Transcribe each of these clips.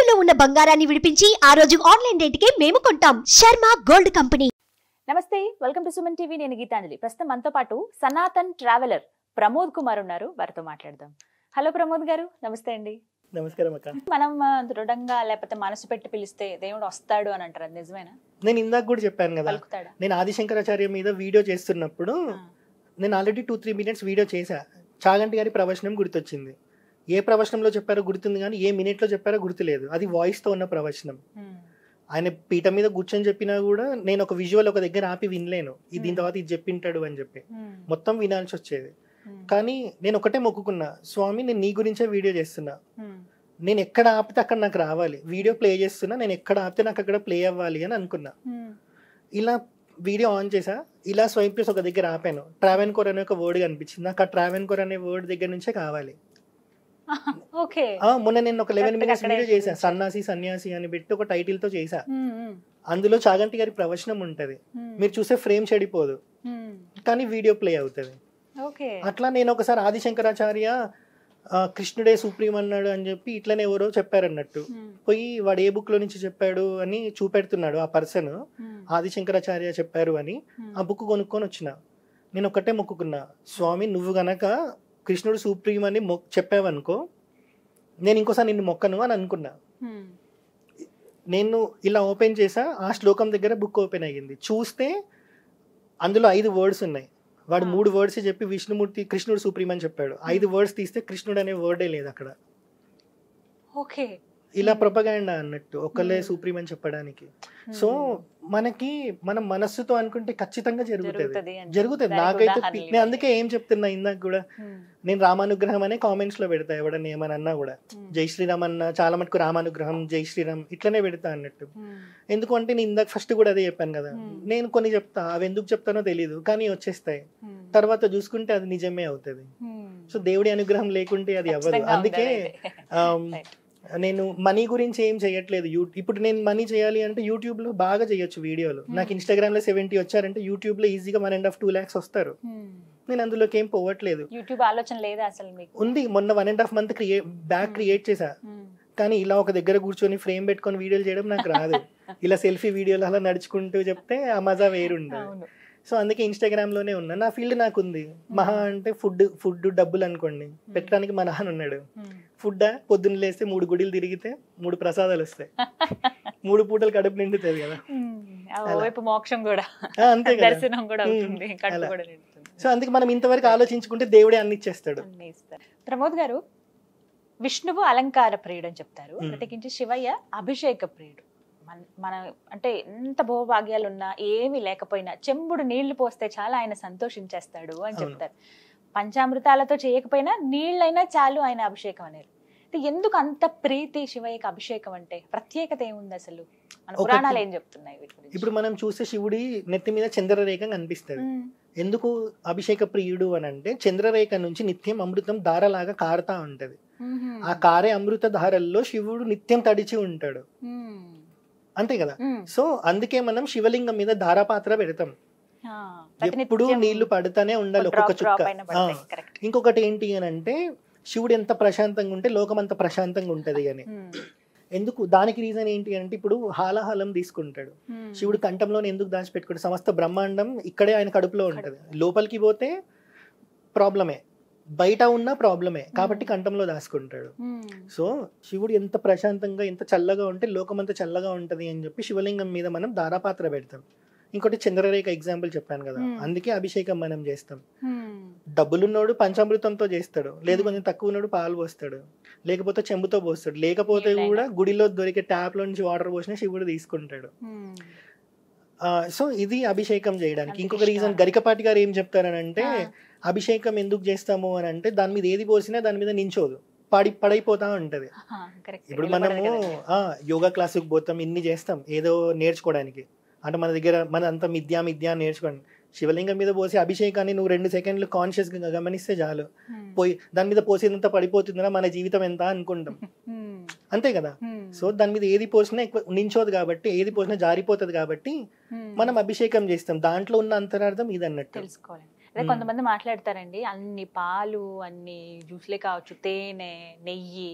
తాకట్టులో ఉన్న బంగారాన్ని విడిపించి ఆ రోజు ఆన్లైన్ రేటుకే మేము కొంటాం. Sharma gold company. నమస్తే, వెల్కమ్ టు సుమన్ టీవీ. నేను గీతాంజలి. ప్రస్తుతం మనతో పాటు సనాతన్ ట్రావెలర్ ప్రమోద్ కుమార్ ఉన్నారు. వారితో మాట్లాడదాం. హలో ప్రమోద్ గారు, నమస్తే అండి. నమస్కారం అక్క. మనం దృఢంగా లేకపోతే మనసు పెట్టి పిలిస్తే దేవుడు వస్తాడు అని అంటారు, అది నిజమేనా? నేను ఇందాక కూడా చెప్పాను కదా, పలుకుతాడా? నేను ఆదిశంకరాచార్య మీద వీడియో చేస్తున్నప్పుడు నేను ఆల్రెడీ 2-3 మినిట్స్ వీడియో చేశా. చాగంటి గారి ప్రవచనం గుర్తొచ్చింది. ఏ ప్రవచనంలో చెప్పారో గుర్తుంది కానీ ఏ మినిట్లో చెప్పారో గుర్తులేదు. అది వాయిస్తో ఉన్న ప్రవచనం. ఆయన పీఠం మీద కూర్చొని చెప్పినా కూడా నేను ఒక విజువల్ ఒక దగ్గర ఆపి వినలేను. దీని తర్వాత ఇది చెప్పింటాడు అని చెప్పి మొత్తం వినాల్సి వచ్చేది. కానీ నేను ఒకటే మొక్కుకున్నా, స్వామి నేను నీ గురించే వీడియో చేస్తున్నా, నేను ఎక్కడ ఆపితే అక్కడ నాకు రావాలి. వీడియో ప్లే చేస్తున్నా, నేను ఎక్కడ ఆపితే నాకు అక్కడ ప్లే అవ్వాలి అని అనుకున్నా. ఇలా వీడియో ఆన్ చేసా, ఇలా స్వైప్ చేసి ఒక దగ్గర ఆపాను. ట్రావెన్కోర్ అనే ఒక వర్డ్ కనిపించింది. నాకు ఆ ట్రావెన్కోర్ అనే వర్డ్ దగ్గర నుంచే కావాలి. మొన్న నేను ఒక 11 మినిట్స్ వీడియో చేశా, సన్నాసి సన్యాసి అని పెట్టి ఒక టైటిల్ తో చేశా. అందులో చాగంటి గారి ప్రవచనం ఉంటది. మీరు చూసే ఫ్రేమ్ చెడిపోదు కానీ వీడియో ప్లే అవుతుంది. అట్లా నేను ఒకసారి ఆదిశంకరాచార్య కృష్ణుడే సుప్రీం అన్నాడు అని చెప్పి ఇట్లనే ఎవరో చెప్పారన్నట్టు పోయి వాడు ఏ బుక్ లో నుంచి చెప్పాడు అని చూపెడుతున్నాడు ఆ పర్సన్. ఆదిశంకరాచార్య చెప్పారు అని ఆ బుక్ కొనుక్కొని వచ్చిన. నేను ఒకటే మొక్కుకున్నా, స్వామి నువ్వు గనక కృష్ణుడు సుప్రీం అని చెప్పావనుకో, నేను ఇంకోసారి నిన్ను మొక్కను అని అనుకున్నా. నేను ఇలా ఓపెన్ చేసా, ఆ శ్లోకం దగ్గర బుక్ ఓపెన్ అయ్యింది. చూస్తే అందులో 5 వర్డ్స్ ఉన్నాయి. వాడు 3 వర్డ్స్ చెప్పి విష్ణుమూర్తి కృష్ణుడు సుప్రీం అని చెప్పాడు. 5 వర్డ్స్ తీస్తే కృష్ణుడు అనే వర్డే లేదు అక్కడ. ఇలా ప్రొపగాండా అన్నట్టు ఒకళ్ళే సుప్రీం అని చెప్పడానికి. సో మనకి మనం మనస్సుతో అనుకుంటే ఖచ్చితంగా జరుగుతుంది. నాకైతే నేను అందుకే ఏం చెప్తున్నా ఇందాక కూడా, నేను రామానుగ్రహం అనే కామెంట్స్ లో పెడతా. ఎవడన్నా ఏమని అన్నా కూడా జై శ్రీరామ్ అన్న చాలా మటుకు రామానుగ్రహం జై శ్రీరామ్ ఇట్లనే పెడతా అన్నట్టు. ఎందుకంటే నేను ఇందాక ఫస్ట్ కూడా అదే చెప్పాను కదా, నేను కొన్ని చెప్తా, అవి ఎందుకు చెప్తానో తెలియదు కానీ వచ్చేస్తాయి. తర్వాత చూసుకుంటే అది నిజమే అవుతుంది. సో దేవుడి అనుగ్రహం లేకుంటే అది అవ్వదు. అందుకే నేను మనీ గురించి ఏం చేయట్లేదు. ఇప్పుడు నేను మనీ చేయాలి అంటే యూట్యూబ్ లో బాగా చేయొచ్చు వీడియోలు. నాకు ఇన్స్టాగ్రామ్ లో 70 వచ్చారంటే యూట్యూబ్ లో ఈజీగా 1.5-2 lakhs వస్తారు. నేను అందులోకి ఏం పోవట్లేదు. యూట్యూబ్ ఆలోచన లేదా అసలు మీకు? ఉంది. మొన్న 1.5 month బ్యాక్ క్రియేట్ చేశా. కానీ ఇలా ఒక దగ్గర కూర్చొని ఫ్రేమ్ పెట్టుకొని వీడియోలు చేయడం నాకు రాదు. ఇలా సెల్ఫీ వీడియోలు అలా నడుచుకుంటూ చెప్తే ఆ మజా వేరుండదు. సో అందుకే ఇన్స్టాగ్రామ్ లోనే ఉన్నా. నా ఫీల్డ్ నాకు ఉంది. మహా అంటే ఫుడ్ డబ్బులు అనుకోండి, పెట్టడానికి మా నాన్న ఉన్నాడు. ఫుడ్ పొద్దున్న లేస్తే 3 గుడిలు తిరిగితే 3 ప్రసాదాలు వస్తాయి. 3 పూటలు కడుపు నిండుతుంది కదా. మోక్షం కూడా అంతే కదా. సో అందుకే మనం ఇంతవరకు ఆలోచించుకుంటే దేవుడే అన్ని ఇచ్చేస్తాడు. ప్రమోద్ గారు, విష్ణువు అలంకార ప్రియుడు అని చెప్తారు, ప్రత్యేకించి శివయ్య అభిషేక ప్రియుడు. మన అంటే ఎంత భోభాగ్యాలు ఉన్నా ఏమీ లేకపోయినా చెంబుడు నీళ్లు పోస్తే చాలా ఆయన సంతోషించేస్తాడు అని చెప్తారు. పంచామృతాలతో చేయకపోయినా నీళ్ళైనా చాలు ఆయన అభిషేకం అనేది. ఎందుకు అంత ప్రీతి శివయ్యకి అభిషేకం అంటే? ప్రత్యేకత ఏముంది అసలు? మన పురాణాలు ఏం చెప్తున్నాయి? ఇప్పుడు మనం చూస్తే శివుడి నెత్తి మీద చంద్రరేఖ కనిపిస్తుంది. ఎందుకు అభిషేక ప్రియుడు అని అంటే, చంద్రరేఖ నుంచి నిత్యం అమృతం ధారలాగా కారుతా ఉంటది. ఆ కారే అమృత ధారల్లో శివుడు నిత్యం తడిచి ఉంటాడు. అంతే కదా. సో అందుకే మనం శివలింగం మీద ధారాపాత్ర పెడతాం. ఎప్పుడు నీళ్లు పడుతూనే ఉండాలి, ఒక్కొక్క చుక్క. ఇంకొకటి ఏంటి అని అంటే, శివుడు ఎంత ప్రశాంతంగా ఉంటే లోకం అంత ప్రశాంతంగా ఉంటది అని. ఎందుకు? దానికి రీజన్ ఏంటి అంటే, ఇప్పుడు హాలాహలం తీసుకుంటాడు. శివుడు కంఠంలోనే ఎందుకు దాచిపెట్టుకుంటాడు? సమస్త బ్రహ్మాండం ఇక్కడే ఆయన కడుపులో ఉంటది. లోపలికి పోతే ప్రాబ్లమే, బయట ఉన్న ప్రాబ్లమే, కాబట్టి కంఠంలో దాచుకుంటాడు. సో శివుడు ఎంత ప్రశాంతంగా ఎంత చల్లగా ఉంటే లోకం అంతా చల్లగా ఉంటది అని చెప్పి శివలింగం మీద మనం ధారాపాత్ర పెడతాం. ఇంకోటి చంద్రరేఖ ఎగ్జాంపుల్ చెప్పాను కదా, అందుకే అభిషేకం మనం చేస్తాం. డబ్బులున్నోడు పంచామృతంతో చేస్తాడు, లేదు కొంచెం తక్కువ ఉన్నాడు పాలు పోస్తాడు, లేకపోతే చెంబుతో పోస్తాడు, లేకపోతే కూడా గుడిలో దొరికే ట్యాప్ లో నుంచి వాటర్ పోసినా శివుడు తీసుకుంటాడు. సో ఇది అభిషేకం చేయడానికి. ఇంకొక రీజన్ గరికపాటి గారు ఏం చెప్తారనంటే, అభిషేకం ఎందుకు చేస్తాము అని అంటే, దాని మీద ఏది పోసినా దాని మీద నించోదు, పడైపోతా ఉంటది. ఇప్పుడు మనము యోగా క్లాసుకి పోతాం, ఇన్ని చేస్తాం ఏదో నేర్చుకోవడానికి. అంటే మన దగ్గర మన అంత మిథ్యా నేర్చుకోండి. శివలింగం మీద పోసి అభిషేకాన్ని నువ్వు 2 సెకండ్లు కాన్షియస్ గా గమనిస్తే చాలు, పోయి దాని మీద పోసేదంతా పడిపోతుందా మన జీవితం ఎంత అనుకుంటాం. అంతే కదా. సో దాని మీద ఏది పోసినా ఎక్కువ నించోదు కాబట్టి, ఏది పోసినా జారిపోతుంది కాబట్టి మనం అభిషేకం చేస్తాం. దాంట్లో ఉన్న అంతరార్థం ఇది అన్నట్టు తెలుసుకోవాలి. అదే కొంతమంది మాట్లాడతారండి, అన్ని పాలు అన్ని జ్యూస్లే కావచ్చు, తేనె నెయ్యి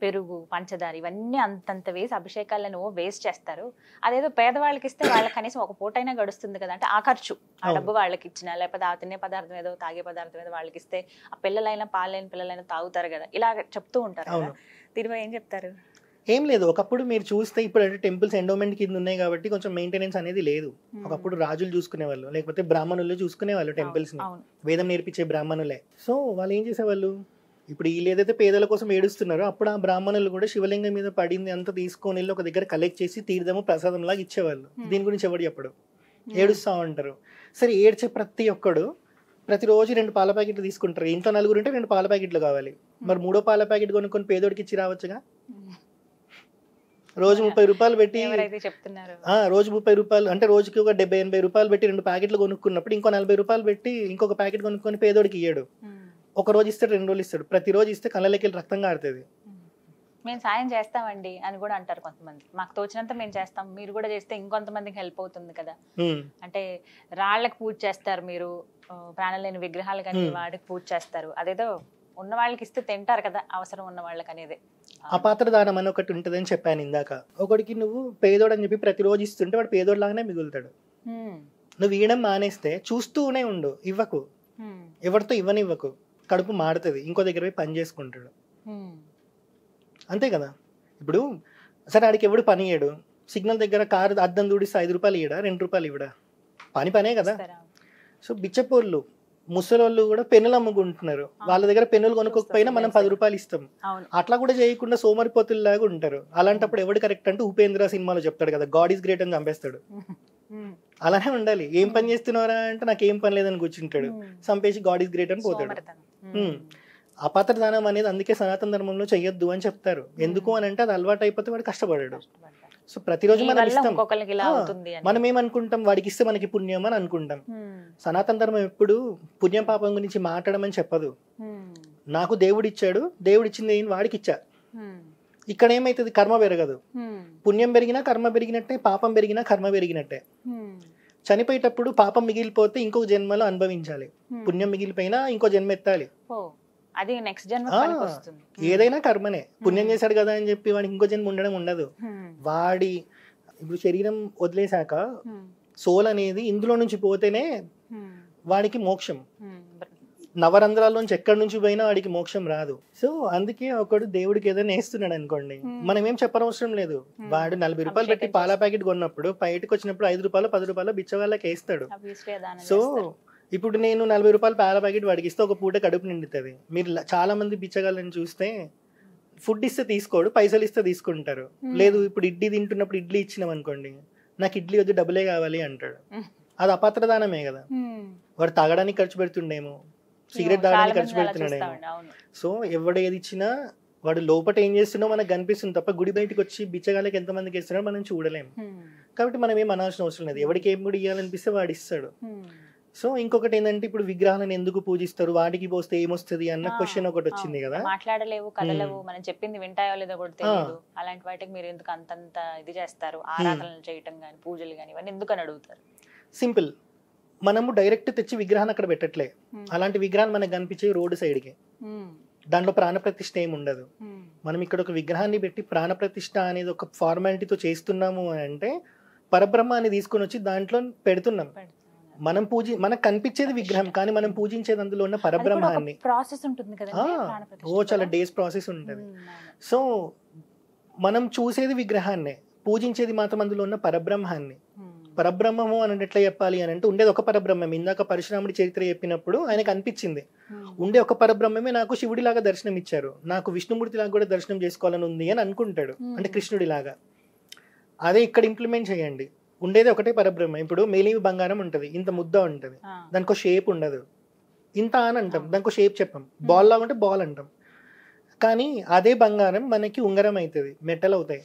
పెరుగు పంచదార ఇవన్నీ అంతంత వేసి అభిషేకాలను వేస్ట్ చేస్తారు. అదేదో పేదవాళ్ళకి ఇస్తే వాళ్ళకి కనీసం ఒక పూటైనా గడుస్తుంది కదా, అంటే ఆ ఖర్చు ఆ డబ్బు వాళ్ళకి ఇచ్చిన, లేకపోతే ఆ తినే పదార్థం ఏదో తాగే పదార్థం ఏదో వాళ్ళకి ఇస్తే ఆ పిల్లలైనా పాలైన పిల్లలైనా తాగుతారు కదా, ఇలా చెప్తూ ఉంటారు కదా. దీనిపై ఏం చెప్తారు? ఏం లేదు, ఒకప్పుడు మీరు చూస్తే ఇప్పుడు అంటే టెంపుల్స్ ఎండోమెంట్ కింద ఉన్నాయి కాబట్టి కొంచెం మెయింటెనెన్స్ అనేది లేదు. ఒకప్పుడు రాజులు చూసుకునే వాళ్ళు, లేకపోతే బ్రాహ్మణులు చూసుకునే వాళ్ళు టెంపుల్స్ ని, వేదం నేర్పించే బ్రాహ్మణులే. సో వాళ్ళు ఏం చేసేవాళ్ళు, ఇప్పుడు వీళ్ళు ఏదైతే పేదల కోసం ఏడుస్తున్నారో అప్పుడు ఆ బ్రాహ్మణులు కూడా శివలింగం మీద పడింది అంతా తీసుకొని వెళ్ళి ఒక దగ్గర కలెక్ట్ చేసి తీర్థము ప్రసాదం లాగా ఇచ్చేవాళ్ళు. దీని గురించి ఎవరు చెప్పడు, ఏడుస్తా ఉంటారు. సరే ఏడ్చే ప్రతి ఒక్కడు ప్రతిరోజు 2 పాల ప్యాకెట్లు తీసుకుంటారు. ఇంట్లో 4 ఉంటే 2 పాల ప్యాకెట్లు కావాలి, మరి 3వ పాల ప్యాకెట్ కొనుక్కొని పేదోడికి ఇచ్చి రావచ్చుగా. రోజు 30 రూపాయలు పెట్టి రోజు 30 రూపాయలు అంటే రోజుకి ఒక 70-80 రూపాయలు పెట్టి 2 ప్యాకెట్లు కొనుక్కున్నప్పుడు ఇంకో 40 రూపాయలు పెట్టి ఇంకొక ప్యాకెట్ కొనుక్కొని పేదోడికి ఇయ్యడు. ఒక రోజు ఇస్తాడు, 2 రోజులు ఇస్తాడు, ప్రతిరోజు ఇస్తే కళ్ళకి రక్తం కారుతుంది. మేము సాయం చేస్తామండి అని కూడా అంటారు కొంతమంది. మాకు తోచినంత మేము చేస్తాం, మీరు కూడా చేస్తే ఇంకొంతమందికి హెల్ప్ అవుతుంది కదా. అంటే రాళ్ళకి పూజ చేస్తారు మీరు, ప్రాణలేని విగ్రహాలు కానీ వాడికి పూజ చేస్తారు, అదేదో ఉన్న వాళ్ళకి ఇస్తే తింటారు కదా అవసరం ఉన్న వాళ్ళకి అనేది. అపాత్ర దానం అని ఒకటి ఉంటుంది అని చెప్పాను ఇందాక. ఒకడికి నువ్వు పేదోడు అని చెప్పి ప్రతిరోజు ఇస్తుంటే వాడు పేదోడు లాగానే మిగులుతాడు. నువ్వు ఇవ్వడం మానేస్తే చూస్తూనే ఉండు, ఇవ్వకు, ఎవరితో ఇవ్వనివ్వకు, కడుపు మాడుతుంది, ఇంకో దగ్గర పోయి పని చేసుకుంటాడు. అంతే కదా. ఇప్పుడు సరే ఆడికి ఎవడు పని ఇయ్యడు, సిగ్నల్ దగ్గర కారు అద్దం దూడిస్తే 5 రూపాయలు ఇవ్వడా, 2 రూపాయలు ఇవ్వడా, పనే కదా. సో బిచ్చపోళ్ళు ముసలోళ్ళు కూడా పెన్నులు అమ్ముకుంటున్నారు, వాళ్ళ దగ్గర పెన్నులు కొనుక్కోకపోయినా మనం 10 రూపాయలు ఇస్తాం. అట్లా కూడా చేయకుండా సోమరిపోతుల్లాగా ఉంటారు. అలాంటప్పుడు ఎవడు కరెక్ట్ అంటే ఉపేంద్ర సినిమాలో చెప్తాడు కదా, గాడ్ ఈస్ గ్రేట్ అని చంపేస్తాడు. అలానే ఉండాలి. ఏం పని చేస్తున్నారా అంటే నాకు ఏం పని లేదని కూర్చుంటాడు, చంపేసి గాడ్ ఈస్ గ్రేట్ అని పోతాడు. అపాత్ర దానం అనేది అందుకే సనాతన ధర్మంలో చెయ్యొద్దు అని చెప్తారు. ఎందుకు అని అంటే అది అలవాటు అయిపోతే వాడు కష్టపడాడు. సో ప్రతిరోజు మనం ఇస్తాం, మనం ఏమనుకుంటాం వాడికి ఇస్తే మనకి పుణ్యం అని అనుకుంటాం. సనాతన ధర్మం ఎప్పుడు పుణ్యం పాపం గురించి మాట్లాడమని చెప్పదు. నాకు దేవుడు ఇచ్చాడు, దేవుడు ఇచ్చింది వాడికి ఇచ్చా. ఇక్కడ ఏమైతుంది, కర్మ పెరగదు. పుణ్యం పెరిగినా కర్మ పెరిగినట్టే, పాపం పెరిగినా కర్మ పెరిగినట్టే. చనిపోయేటప్పుడు పాపం మిగిలిపోతే ఇంకొక జన్మలో అనుభవించాలి, పుణ్యం మిగిలిపోయినా ఇంకో జన్మ ఎత్తాలి. అది నెక్స్ట్ జన్మ ఏదైనా కర్మనే. పుణ్యం చేశాడు కదా అని చెప్పి వాడికి ఇంకో జన్మ ఉండడం ఉండదు. వాడి ఇప్పుడు శరీరం వదిలేశాక సోల్ అనేది ఇందులో నుంచి పోతేనే వాడికి మోక్షం. నవరంధ్రాల్లోంచి ఎక్కడి నుంచి పోయినా వాడికి మోక్షం రాదు. సో అందుకే ఒకడు దేవుడికి ఏదైనా వేస్తున్నాడు అనుకోండి, మనం ఏం చెప్పనవసరం లేదు. వాడు 40 రూపాయలు పెట్టి పాల ప్యాకెట్ కొన్నప్పుడు బయటకు వచ్చినప్పుడు 5 రూపాయలు 10 రూపాయలు బిచ్చ వాళ్ళకి వేస్తాడు. సో ఇప్పుడు నేను 40 రూపాయలు పాల ప్యాకెట్ వాడికి ఇస్తే ఒక పూట కడుపు నిండుతుంది. మీరు చాలా మంది బిచ్చగాళ్ళని చూస్తే ఫుడ్ ఇస్తే తీసుకోడు, పైసలు ఇస్తే తీసుకుంటారు. లేదు ఇప్పుడు ఇడ్లీ తింటున్నప్పుడు ఇడ్లీ ఇచ్చినాం అనుకోండి, నాకు ఇడ్లీ వద్దు డబ్బులే కావాలి అంటాడు. అది అపాత్రదానమే కదా. వాడు తాగడానికి ఖర్చు పెడుతుండేమో, సిగరెట్ తాగడానికి ఖర్చు పెడుతున్నాడేమో. సో ఎవడు ఏది ఇచ్చినా వాడు లోపల ఏం చేస్తున్నో మనకు కనిపిస్తుంది తప్ప గుడి బయటకు వచ్చి బిచ్చగాళ్ళకి ఎంతమందికి ఇస్తున్నాడో మనం చూడలేము. కాబట్టి మనం ఏం అనాల్సిన అవసరం లేదు. ఎవరికి ఏం కూడా ఇవ్వాలనిపిస్తే వాడు ఇస్తాడు. సో ఇంకొకటి ఏంటంటే ఇప్పుడు విగ్రహాలను ఎందుకు పూజిస్తారు, వాటికి పోస్తే ఏమొస్తుంది అన్న క్వశ్చన్ ఒకటి వచ్చింది కదా. మాట్లాడలేవు, కదలవు, మనం చెప్పింది వింటాయో లేదో కూడా తెలియదు, అలాంటి వాటికి మీరు ఎందుకు అంతంత ఇది చేస్తారు, ఆరాధనలు చేయటం కానీ పూజలు కానీ ఇవన్నీ ఎందుకు అని అడుగుతారు. సింపుల్, మనము డైరెక్ట్ తెచ్చి విగ్రహాన్ని అక్కడ పెట్టట్లే. అలాంటి విగ్రహాలు మనకు కనిపించే రోడ్డు సైడ్కి, దాంట్లో ప్రాణప్రతిష్ఠ ఏమి ఉండదు. మనం ఇక్కడ ఒక విగ్రహాన్ని పెట్టి ప్రాణప్రతిష్ఠ అనేది ఒక ఫార్మాలిటీతో చేస్తున్నాము అని అంటే పరబ్రహ్మాన్ని తీసుకొని వచ్చి దాంట్లో పెడుతున్నాం. మనం మనకు కనిపించేది విగ్రహం, కానీ మనం పూజించేది అందులో ఉన్న పరబ్రహ్మాన్ని. ప్రాసెస్ ఉంటుంది కదా, చాలా డేస్ ప్రాసెస్ ఉంటుంది. సో మనం చూసేది విగ్రహాన్నే, పూజించేది మాత్రం అందులో ఉన్న పరబ్రహ్మాన్ని. పరబ్రహ్మము అని ఎట్లా చెప్పాలి అని అంటే ఉండేది ఒక పరబ్రహ్మం. ఇందాక పరశురాముడి చరిత్ర చెప్పినప్పుడు ఆయనకు అనిపించింది ఉండే ఒక పరబ్రహ్మమే నాకు శివుడిలాగా దర్శనం ఇచ్చారు, నాకు విష్ణుమూర్తి లాగా కూడా దర్శనం చేసుకోవాలని ఉంది అని అనుకుంటాడు, అంటే కృష్ణుడిలాగా. అదే ఇక్కడ ఇంప్లిమెంట్ చేయండి, ఉండేది ఒకటే పరబ్రహ్మ. ఇప్పుడు మేలిమి బంగారం ఉంటది, ఇంత ముద్ద ఉంటది, దానికి షేప్ ఉండదు, ఇంత అని అంటాం, దానికి షేప్ చెప్పాం. బాల్ లాగా ఉంటే బాల్ అంటాం. కానీ అదే బంగారం మనకి ఉంగరం అవుతుంది, మెటల్ అవుతాయి,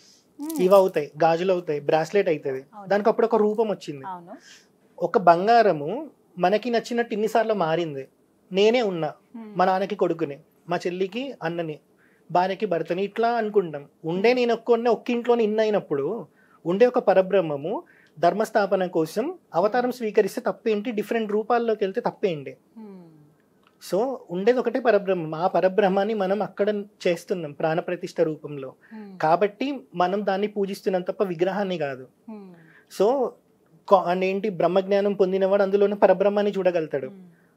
ఇవి అవుతాయి, గాజులు అవుతాయి, బ్రాస్లెట్ అవుతుంది. దానికి అప్పుడు ఒక రూపం వచ్చింది. ఒక బంగారము మనకి నచ్చినట్టు ఇన్నిసార్లు మారింది. నేనే ఉన్నా, మా నాన్నకి కొడుకుని, మా చెల్లికి అన్నని, భార్యకి భర్తని, ఇట్లా అనుకుంటాం. ఉండే నేను ఒక్క ఇంట్లోనే ఇన్ అయినప్పుడు ఉండే ఒక పరబ్రహ్మము ధర్మస్థాపన కోసం అవతారం స్వీకరిస్తే తప్పేంటి, డిఫరెంట్ రూపాల్లోకి వెళ్తే తప్పేంటి. సో ఉండేది ఒకటే పరబ్రహ్మం. ఆ పరబ్రహ్మాన్ని మనం అక్కడ చేస్తున్నాం ప్రాణప్రతిష్ఠ రూపంలో. కాబట్టి మనం దాన్ని పూజిస్తున్నాం తప్ప విగ్రహాన్ని కాదు. సో ఏంటి, బ్రహ్మజ్ఞానం పొందినవాడు అందులోనే పరబ్రహ్మాన్ని చూడగలుగుతాడు.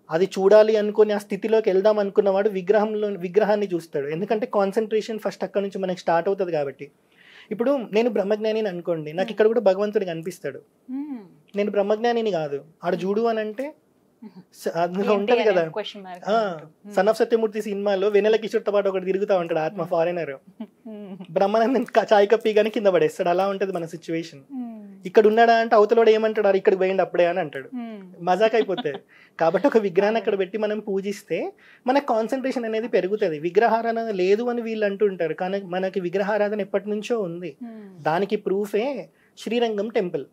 అది చూడాలి అనుకుని ఆ స్థితిలోకి వెళ్దాం అనుకున్నవాడు విగ్రహాన్ని చూస్తాడు. ఎందుకంటే కాన్సన్ట్రేషన్ ఫస్ట్ అక్కడ నుంచి మనకి స్టార్ట్ అవుతుంది కాబట్టి. ఇప్పుడు నేను బ్రహ్మజ్ఞానిని అనుకోండి, నాకు ఇక్కడ కూడా భగవంతుడు కనిపిస్తాడు. నేను బ్రహ్మజ్ఞానిని కాదు, ఆడ చూడు అని అంటే అందులో ఉంటది కదా, సన్ ఆఫ్ సత్యమూర్తి సినిమాలో వెన్నెల కిషోర్తో పాటు ఒకటి తిరుగుతా ఉంటాడు ఆత్మ ఫారినర్, బ్రహ్మానందం చాయ్ కప్పి కానీ కింద పడేస్తాడు. అలా ఉంటది మన సిచ్యువేషన్. ఇక్కడ ఉన్నాడా అంటే అవతలోడు ఏమంటాడు, అది ఇక్కడికి పోయింది అప్పుడే అని అంటాడు. మజాక్ అయిపోతుంది. కాబట్టి ఒక విగ్రహాన్ని అక్కడ పెట్టి మనం పూజిస్తే మన కాన్సన్ట్రేషన్ అనేది పెరుగుతుంది. విగ్రహారాధన లేదు అని వీళ్ళు అంటుంటారు, కానీ మనకి విగ్రహారాధన ఎప్పటి నుంచో ఉంది. దానికి ప్రూఫే శ్రీరంగం టెంపుల్.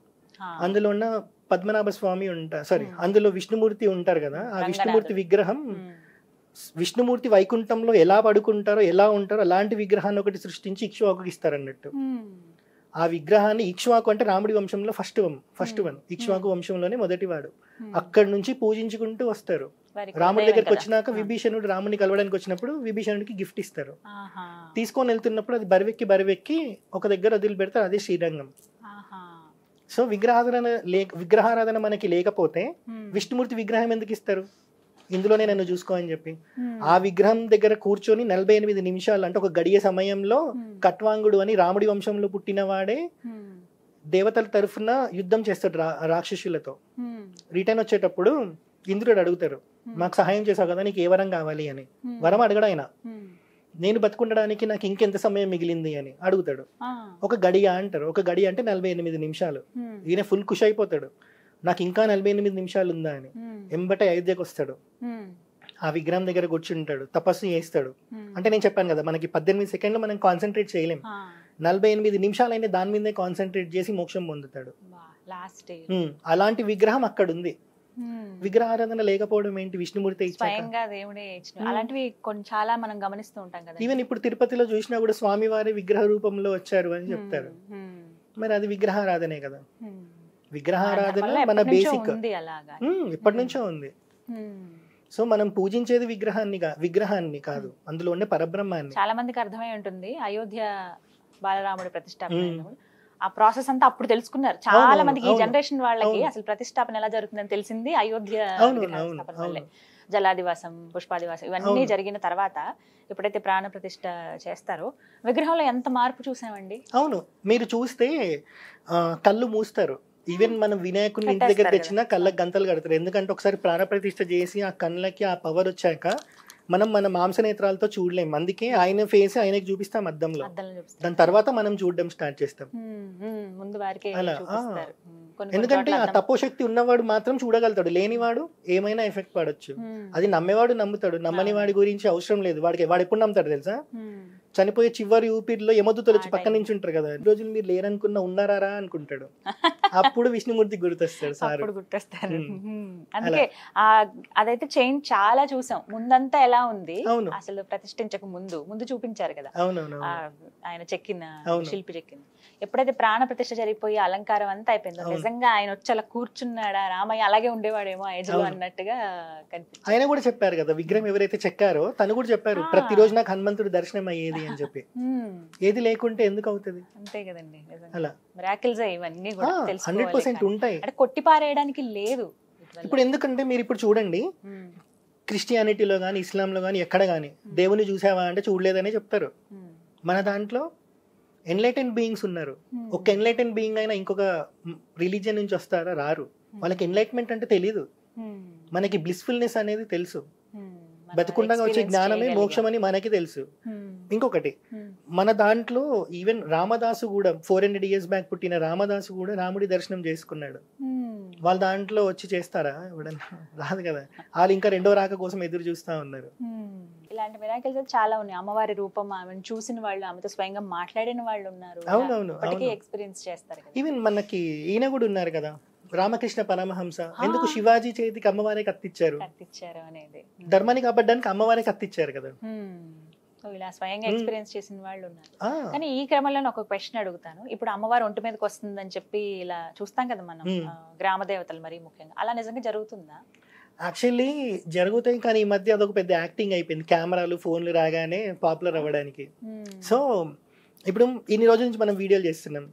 అందులో ఉన్న పద్మనాభ స్వామి అందులో విష్ణుమూర్తి ఉంటారు కదా, ఆ విష్ణుమూర్తి విగ్రహం, విష్ణుమూర్తి వైకుంఠంలో ఎలా పడుకుంటారో ఎలా ఉంటారో అలాంటి విగ్రహాన్ని ఒకటి సృష్టించి ఇక్ష్వాకుకి ఇస్తారన్నట్టు. ఆ విగ్రహాన్ని ఇక్ష్వాకు అంటే రాముడి వంశంలో ఫస్ట్ వన్, ఇక్ష్వాకు వంశంలోనే మొదటివాడు. అక్కడి నుంచి పూజించుకుంటూ వస్తారు. రాముడి దగ్గరికి వచ్చినాక విభీషణుడు రాముని కలవడానికి వచ్చినప్పుడు విభీషణుడికి గిఫ్ట్ ఇస్తారు. తీసుకొని వెళ్తున్నప్పుడు అది బరివెక్కి ఒక దగ్గర వదిలిపెడతారు, అదే శ్రీరంగం. సో విగ్రహారాధన మనకి లేకపోతే విష్ణుమూర్తి విగ్రహం ఎందుకు ఇస్తారు, ఇందులోనే నన్ను చూసుకో అని చెప్పి. ఆ విగ్రహం దగ్గర కూర్చొని 48 నిమిషాలు అంటే ఒక గడియ సమయంలో కట్వాంగుడు అని రాముడి వంశంలో పుట్టినవాడే దేవతల తరఫున యుద్ధం చేస్తాడు రాక్షసులతో. రిటర్న్ వచ్చేటప్పుడు ఇంద్రుడు అడుగుతారు, మాకు సహాయం చేసావు కదా, నీకు ఏ వరం కావాలి అని. వరం అడగడు ఆయన, నేను బతుకుండడానికి నాకు ఇంకెంత సమయం మిగిలింది అని అడుగుతాడు. ఒక గడియ అంటారు, ఒక గడియ అంటే 48 నిమిషాలు. ఈయన ఫుల్ ఖుషి అయిపోతాడు, నాకు ఇంకా 48 నిమిషాలు ఉందా అని. ఎంబట అయోధ్యకు వస్తాడు, ఆ విగ్రహం దగ్గర కూర్చుంటాడు, తపస్సు చేస్తాడు. అంటే నేను చెప్పాను కదా, మనకి 18 సెకండ్లు మనం కాన్సన్ట్రేట్ చేయలేం, 48 నిమిషాలైనా దాని మీదే కాన్సన్ట్రేట్ చేసి మోక్షం పొందుతాడు. అలాంటి విగ్రహం అక్కడ ఉంది. విగ్రహారాధన లేకపోవడం ఏంటి, విష్ణుమూర్తి స్వయంగా దేవుడే అలాంటివి కొన్ని చాలా మనం గమనిస్తూ ఉంటాం కదా. ఈవెన్ ఇప్పుడు తిరుపతిలో చూసినా కూడా స్వామివారి విగ్రహ రూపంలో వచ్చారు అని చెప్తారు. మరి అది విగ్రహారాధనే కదా. విగ్రహారాధన మన బేసిక్, ఇప్పటి నుంచో ఉంది. సో మనం పూజించేది విగ్రహాన్ని కాదు, అందులో ఉండే పరబ్రహ్మాన్ని. చాలా మందికి అర్థమై ఉంటుంది అయోధ్య బాలరాముడి ప్రతిష్టాపన, ఆ ప్రాసెస్ అంతా అప్పుడు తెలుసుకున్నారు చాలా మందికి. ఈ జనరేషన్ వాళ్ళకి అసలు ప్రతిష్టాపన ఎలా జరుగుతుందని తెలిసింది అయోధ్య వల్లే. జలాదివాసం, పుష్పాదివాసం ఇవన్నీ జరిగిన తర్వాత ఎప్పుడైతే ప్రాణ ప్రతిష్ఠ చేస్తారో విగ్రహంలో ఎంత మార్పు చూసామండి. అవును, మీరు చూస్తే కళ్ళు మూస్తారు. ఈవెన్ మనం వినాయకుని ఇంటి దగ్గర తెచ్చినా కళ్ళకి గంతలు కడతారు. ఎందుకంటే ఒకసారి ప్రాణప్రతిష్ఠ చేసి ఆ కళ్ళకి ఆ పవర్ వచ్చాక మనం మన మాంసనేత్రాలతో చూడలేం. అందుకే ఆయన ఫేస్ ఆయనకి చూపిస్తాం అద్దంలో, దాని తర్వాత మనం చూడడం స్టార్ట్ చేస్తాం. అలా ఎందుకంటే ఆ తపోశక్తి ఉన్నవాడు మాత్రం చూడగలుగుతాడు, లేనివాడు ఏమైనా ఎఫెక్ట్ పడొచ్చు. అది నమ్మేవాడు నమ్ముతాడు, నమ్మని వాడి గురించి అవసరం లేదు. వాడు ఎప్పుడు నమ్ముతాడు తెలుసా, చనిపోయే చివరి ఊపిరిలో యమదూతలు వచ్చి పక్క నుంచి ఉంటారు కదా, ఈ రోజులు మీరు లేరనుకున్నా ఉన్నారా అనుకుంటాడు. అప్పుడు విష్ణుమూర్తి గుర్తొస్తాడు, సార్ గుర్తొస్తారు. అందుకే అదైతే చేంజ్ చాలా చూసాం. ముందంతా ఎలా ఉంది, అసలు ప్రతిష్ఠించక ముందు చూపించారు కదా, ఆయన చెక్కిన శిల్పి చెక్కింది. ఎప్పుడైతే ప్రాణ ప్రతిష్ఠ జరిగిపోయి అలంకారం అంతా అయిపోయిందో, నిజంగా ఆయన వచ్చి అలా కూర్చున్నాడా, రామయ్య అలాగే ఉండేవాడేమో ఏజ్ లో అన్నట్టుగా కనిపించింది. ఆయన కూడా చెప్పారు కదా, విగ్రహం ఎవరైతే చెక్కారో తను కూడా చెప్పారు, ప్రతిరోజు నాకు హనుమంతుడు దర్శనం అయ్యేది అని చెప్పి. ఏది లేకుంటే ఎందుకు అవుతుంది, అంతే కదండి. అలా మిరాకిల్స్ ఇవన్నీ కూడా 100% ఉంటాయి, కొట్టి పారేయడానికి లేదు. ఇప్పుడు ఎందుకంటే మీరు ఇప్పుడు చూడండి, క్రిస్టియానిటీలో గానీ ఇస్లాంలో గానీ ఎక్కడ గానీ దేవుని చూసావా అంటే చూడలేదనే చెప్తారు. మన దాంట్లో ఎన్లైటెన్ బీయింగ్స్ ఉన్నారు. ఒక ఎన్లైటెన్ బీయింగ్ అయినా ఇంకొక రిలీజియన్ నుంచి వస్తారా, రారు. వాళ్ళకి ఎన్లైట్మెంట్ అంటే తెలీదు, మనకి బ్లిస్ఫుల్నెస్ అనేది తెలుసు. బతుకుండగా వచ్చే జ్ఞానమే మోక్షం అని మనకి తెలుసు. ఇంకొకటి మన దాంట్లో ఈవెన్ రామదాసు కూడా 400 years బ్యాక్ పుట్టిన రామదాసు కూడా రాముడి దర్శనం చేసుకున్నాడు. వాళ్ళ దాంట్లో వచ్చి చేస్తారా, ఎవడన్నా రాదు కదా. వాళ్ళు ఇంకా రెండో రాక కోసం ఎదురు చూస్తా ఉన్నారు. ఇలాంటి మిరాకిల్స్ చాలా ఉన్నాయి. అమ్మవారి రూపం, ఆమెను చూసిన వాళ్ళు, ఆమెతో స్వయంగా మాట్లాడిన వాళ్ళు ఉన్నారు. అవునవును, ఎక్స్పీరియన్స్ చేస్తారు. ఈవెన్ మనకి ఈయన కూడా ఉన్నారు కదా, రామకృష్ణ పరమహంస. ఎందుకు శివాజీ చేతికి అమ్మవారే కత్తిచ్చారు అనేది, ధర్మాన్ని కాపాడడానికి అమ్మవారే కత్తిచ్చారు కదా. ఇలా స్వయంగా ఎక్స్పీరియన్స్ చేసిన వాళ్ళు ఉన్నారు. కానీ ఈ క్రమంలో ఒక క్వశ్చన్ అడుగుతాను. ఇప్పుడు అమ్మవారు ఒంటి మీదకి వస్తుందని చెప్పి ఇలా చూస్తాం కదా మనం, గ్రామ దేవతలు మరీ ముఖ్యంగా, అలా నిజంగా జరుగుతుందా? యాక్చువల్లీ జరుగుతాయి, కానీ ఈ మధ్య అదొక పెద్ద యాక్టింగ్ అయిపోయింది, కెమెరాలు ఫోన్లు రాగానే పాపులర్ అవ్వడానికి. సో ఇప్పుడు ఇన్ని రోజుల నుంచి మనం వీడియోలు చేస్తున్నాం,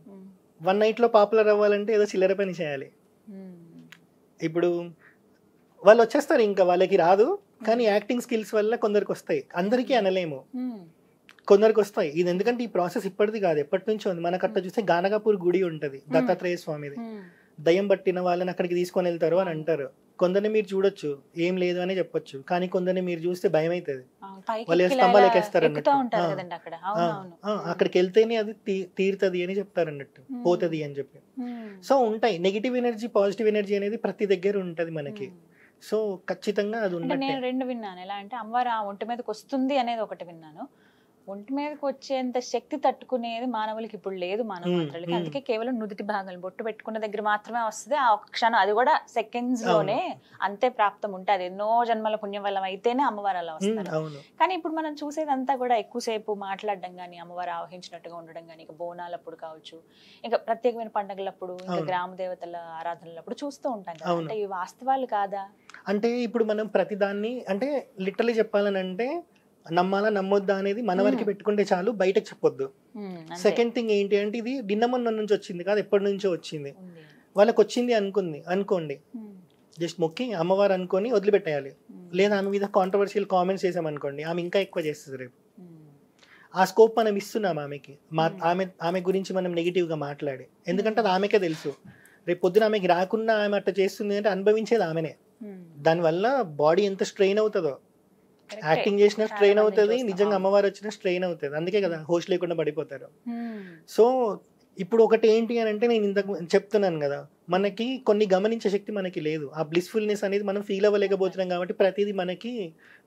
1 night లో పాపులర్ అవ్వాలంటే ఏదో చిల్లర పని చేయాలి. ఇప్పుడు వాళ్ళు వచ్చేస్తారు, ఇంకా వాళ్ళకి రాదు, కానీ యాక్టింగ్ స్కిల్స్ వల్ల కొందరికి వస్తాయి, అందరికీ అనలేము, కొందరికి వస్తాయి. ఇది ఎందుకంటే ఈ ప్రాసెస్ ఇప్పటిది కాదు, ఎప్పటి నుంచో ఉంది. మనకు అట్లా చూస్తే గానగాపూర్ గుడి ఉంటది, దత్తాత్రేయ స్వామిది. దయ్యం పట్టిన వాళ్ళని అక్కడికి తీసుకొని వెళ్తారు అని అంటారు. కొందరిని మీరు చూడొచ్చు, ఏం లేదు అని చెప్పొచ్చు, కానీ కొందరిని మీరు చూస్తే భయం అవుతుంది, వాళ్ళు స్తంభాలు ఎక్కేస్తారు అన్నట్టు. అక్కడికి వెళ్తేనే అది తీరుతుంది అని చెప్తారు అన్నట్టు, పోతుంది అని చెప్పి. సో ఉంటాయి నెగిటివ్ ఎనర్జీ, పాజిటివ్ ఎనర్జీ అనేది ప్రతి దగ్గర ఉంటది మనకి. సో ఖచ్చితంగా అది ఉంటుంది. నేను 2 విన్నాను. ఎలా అంటే అమ్మవారు ఆ ఒంటి మీదకి వస్తుంది అనేది ఒకటి విన్నాను, ఒంటి మీదకి వచ్చేంత శక్తి తట్టుకునేది మానవులకి ఇప్పుడు లేదు, మానవ మాత్రలకి. అందుకే కేవలం నుదుటి భాగాలు బొట్టు పెట్టుకున్న దగ్గర మాత్రమే వస్తుంది ఆ ఒక్క క్షణం, అది కూడా సెకండ్స్ లోనే అంతే ప్రాప్తం ఉంటుంది. ఎన్నో జన్మల పుణ్యం వల్ల అయితేనే అమ్మవారు అలా వస్తారు. కానీ ఇప్పుడు మనం చూసేదంతా కూడా ఎక్కువసేపు మాట్లాడడం కానీ, అమ్మవారు ఆవహించినట్టుగా ఉండడం కానీ, ఇక బోనాలప్పుడు కావచ్చు, ఇంకా ప్రత్యేకమైన పండుగలప్పుడు, ఇంకా గ్రామ దేవతల ఆరాధనలప్పుడు చూస్తూ ఉంటాం కదా. అంటే ఈ వాస్తవాలు కాదా? అంటే ఇప్పుడు మనం ప్రతిదాన్ని, అంటే లిటరలీ చెప్పాలని అంటే నమ్మాలా నమ్మొద్దా అనేది మన వరకు పెట్టుకుంటే చాలు, బయటకు చెప్పొద్దు. సెకండ్ థింగ్ ఏంటి అంటే ఇది నిన్న మొన్న నుంచి వచ్చింది కాదు, ఎప్పటి నుంచో వచ్చింది. వాళ్ళకి వచ్చింది అనుకోండి, జస్ట్ మొక్కి అమ్మవారు అనుకొని వదిలిపెట్టేయాలి. లేదా ఆమె మీద కాంట్రవర్షియల్ కామెంట్స్ చేసామనుకోండి, ఆమె ఇంకా ఎక్కువ చేస్తుంది రేపు. ఆ స్కోప్ మనం ఇస్తున్నాం ఆమెకి, ఆమె గురించి మనం నెగిటివ్గా మాట్లాడి, ఎందుకంటే అది ఆమెకే తెలుసు. రేపు పొద్దున ఆమెకి రాకుండా ఆమె అట్లా చేస్తుంది అంటే అనుభవించేది ఆమెనే. దానివల్ల బాడీ ఎంత స్ట్రెయిన్ అవుతుందో, యాక్టింగ్ చేసిన స్ట్రెయిన్ అవుతుంది, నిజంగా అమ్మవారు వచ్చిన స్ట్రెయిన్ అవుతుంది. అందుకే కదా హోస్ట్ లేకుండా పడిపోతారు. సో ఇప్పుడు ఒకటి ఏంటి అని అంటే, నేను ఇంతకు చెప్తున్నాను కదా, మనకి కొన్ని గమనించే శక్తి మనకి లేదు. ఆ బ్లిస్ఫుల్నెస్ అనేది మనం ఫీల్ అవ్వలేకపోతున్నాం కాబట్టి ప్రతిదీ మనకి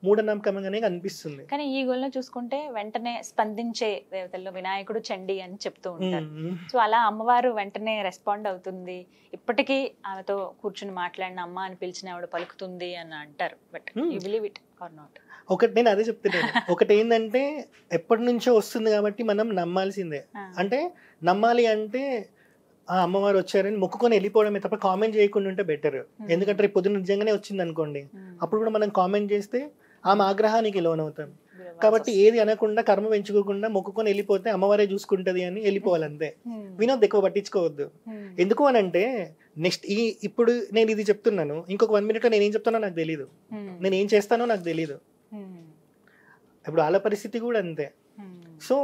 మూఢనమ్మకంగానే కనిపిస్తుంది. కానీ ఈ గోల్లో చూసుకుంటే వెంటనే స్పందించే దేవతల్లో వినాయకుడు, చండి అని చెప్తూ ఉంటారు. సో అలా అమ్మవారు వెంటనే రెస్పాండ్ అవుతుంది. ఇప్పటికీ ఆమెతో కూర్చుని మాట్లాడిన అమ్మ అని పిలిచిన ఆవిడ పలుకుతుంది అని అంటారు. But you believe it or not? ఒకటి నేను అదే చెప్తున్నాను. ఒకటి ఏంటంటే ఎప్పటి నుంచో వస్తుంది కాబట్టి మనం నమ్మాల్సిందే. అంటే నమ్మాలి అంటే ఆ అమ్మవారు వచ్చారని మొక్కుకొని వెళ్ళిపోవడమే తప్ప కామెంట్ చేయకుండా ఉంటే బెటర్. ఎందుకంటే రేపు పొద్దున్న నిజంగానే వచ్చింది అనుకోండి, అప్పుడు కూడా మనం కామెంట్ చేస్తే ఆమె ఆగ్రహానికి లోనవుతాం. కాబట్టి ఏది అనకుండా, కర్మ పెంచుకోకుండా మొక్కుకొని వెళ్ళిపోతే అమ్మవారే చూసుకుంటది అని వెళ్ళిపోవాలి అంతే. వినోద్ ఎక్కువ పట్టించుకోవద్దు. ఎందుకు అని అంటే నెక్స్ట్ ఇప్పుడు నేను ఇది చెప్తున్నాను, ఇంకొక 1 minute నేను ఏం చెప్తానో నాకు తెలీదు, నేను ఏం చేస్తానో నాకు తెలీదు. ఇప్పుడు వాళ్ళ పరిస్థితి కూడా అంతే. సో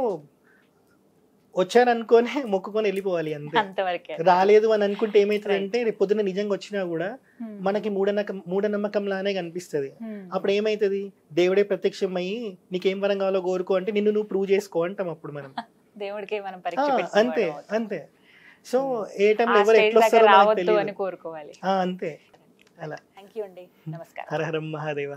వచ్చారనుకోనే మొక్కుకొని వెళ్ళిపోవాలి అంతే. రాలేదు అని అనుకుంటే ఏమైతుందంటే రేపు పొద్దున నిజంగా వచ్చినా కూడా మనకి మూఢనమ్మకం లానే కనిపిస్తుంది. అప్పుడు ఏమైతుంది, దేవుడే ప్రత్యక్షం అయ్యి నీకేం వరం కావాలో కోరుకో అంటే నిన్ను నువ్వు ప్రూవ్ చేసుకో అంటాం అప్పుడు మనం. దేవుడికి మనం అంతే అంతే. సో ఏ టైంలో ఎవరు ఎట్లా వస్తారో కోరుకోవాలి అంతే. అలా. థాంక్యూ అండి, నమస్కారం. హర హర మహాదేవ.